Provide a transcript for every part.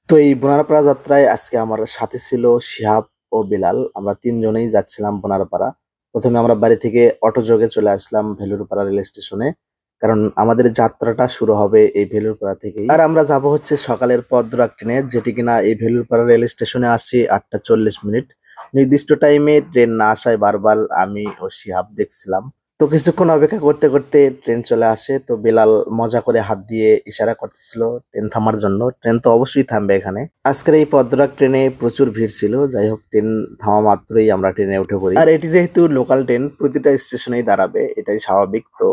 তো এই বোনারপাড়া যাত্রায় আজকে আমার সাথে ছিল শিহাব ও বিলাল। আমরা তিনজনেই যাচ্ছিলাম বোনারপাড়া। প্রথমে আমরা বাড়ি থেকে অটো যোগে চলে আসলাম ভেলুরপাড়া রেল স্টেশনে, কারণ আমাদের যাত্রাটা শুরু হবে এই ভেলুরপাড়া থেকেই। আর আমরা যাব হচ্ছে সকালের পথরাগ ট্রেনে, যেটি কিনা এই ভেলুরপাড়া রেল স্টেশনে আসে 8টা 40 মিনিট। নির্দিষ্ট টাইমে ট্রেন না আসায় বারবার আমি ও শিহাব দেখছিলাম। তো কিছুক্ষণ অপেক্ষা করতে করতে ট্রেন চলে আসে। তো বিলাল মজা করে হাত দিয়ে ইশারা করতেছিল ট্রেন থামার জন্য। ট্রেন তো অবশ্যই থামবে এখানে। আজকের এই পদ্মরাগ ট্রেনে প্রচুর ভিড় ছিল। যাই হোক, ট্রেন থামা মাত্রই আমরা ট্রেনে উঠে পড়ি। আর এটি যেহেতু লোকাল ট্রেন, প্রতিটা স্টেশনেই দাঁড়াবে, এটাই স্বাভাবিক। তো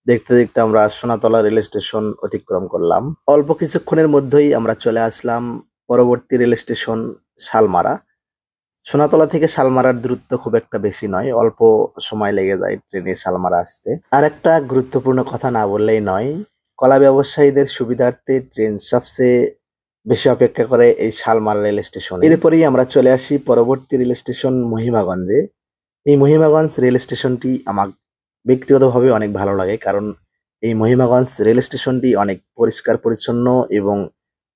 দেখতে দেখতে আমরা সোনাতলা রেল স্টেশন অতিক্রম করলাম। অল্প কিছুক্ষণের মধ্যেই আমরা চলে আসলাম পরবর্তী রেল স্টেশন শালমারা। সোনাতলা থেকে শালমারার দূরত্ব খুব একটা বেশি নয়, অল্প সময় লেগে যায় ট্রেনে শালমারা আসতে। আর একটা গুরুত্বপূর্ণ কথা না বললেই নয়, কলা ব্যবসায়ীদের সুবিধার্থে ট্রেন সবচেয়ে বেশি অপেক্ষা করে এই শালমারা রেল স্টেশনে। এরপরেই আমরা চলে আসি পরবর্তী রেল স্টেশন মহিমাগঞ্জে। এই মহিমাগঞ্জ রেল স্টেশনটি আমার ব্যক্তিগতভাবে অনেক ভালো লাগে, কারণ এই মহিমাগঞ্জ রেল স্টেশনটি অনেক পরিষ্কার পরিচ্ছন্ন এবং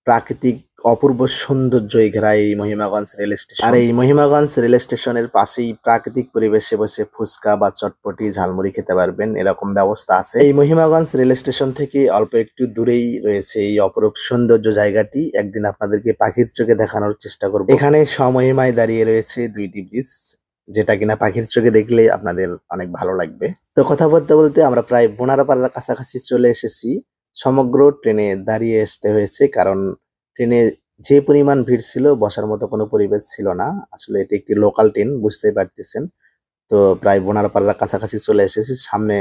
প্রাকৃতিক অপূর্ব সৌন্দর্যই ঘেরা এই মহিমাগঞ্জ রেল স্টেশন। আর এই মহিমাগঞ্জ রেল স্টেশনের পাশেই প্রাকৃতিক পরিবেশে বসে ফুচকা বা চটপটি ঝালমুড়ি খেতে পারবেন, এরকম ব্যবস্থা আছে। এই মহিমাগঞ্জ রেল স্টেশন থেকে অল্প একটু দূরেই রয়েছে এই অপরূপ সৌন্দর্য জায়গাটি। একদিন আপনাদেরকে পাখির চোখে দেখানোর চেষ্টা করব। এখানে সমহিমায় দাঁড়িয়ে রয়েছে দুইটি ব্রিজ, যেটা কিনা পাখির চোখে দেখলে আপনাদের অনেক ভালো লাগবে। তো কথা বলতে বলতে আমরা প্রায় বোনারপাড়ার কাছাকাছি চলে এসেছি। সমগ্র ট্রেনে দাঁড়িয়ে আসতে হয়েছে, কারণ ট্রেনে যে পরিমাণ ভিড় ছিল, বসার মতো কোনো পরিবেশ ছিল না। আসলে এটি একটি লোকাল ট্রেন, বুঝতেই পারতেছেন। তো প্রায় বোনারপাড়ার কাছাকাছি চলে এসেছি। সামনে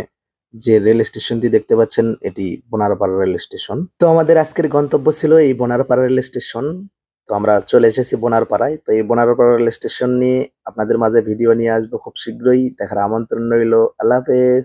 যে রেল স্টেশনটি দেখতে পাচ্ছেন, এটি বোনারপাড়া রেল স্টেশন। তো আমাদের আজকের গন্তব্য ছিল এই বোনারপাড়া রেল স্টেশন। তো আমরা চলে এসেছি বোনারপাড়ায়। তো এই বোনারপাড়া রেল স্টেশন নিয়ে আপনাদের মাঝে ভিডিও নিয়ে আসবো খুব শীঘ্রই। দেখার আমন্ত্রণ রইল। আল্লাহ হাফেজ।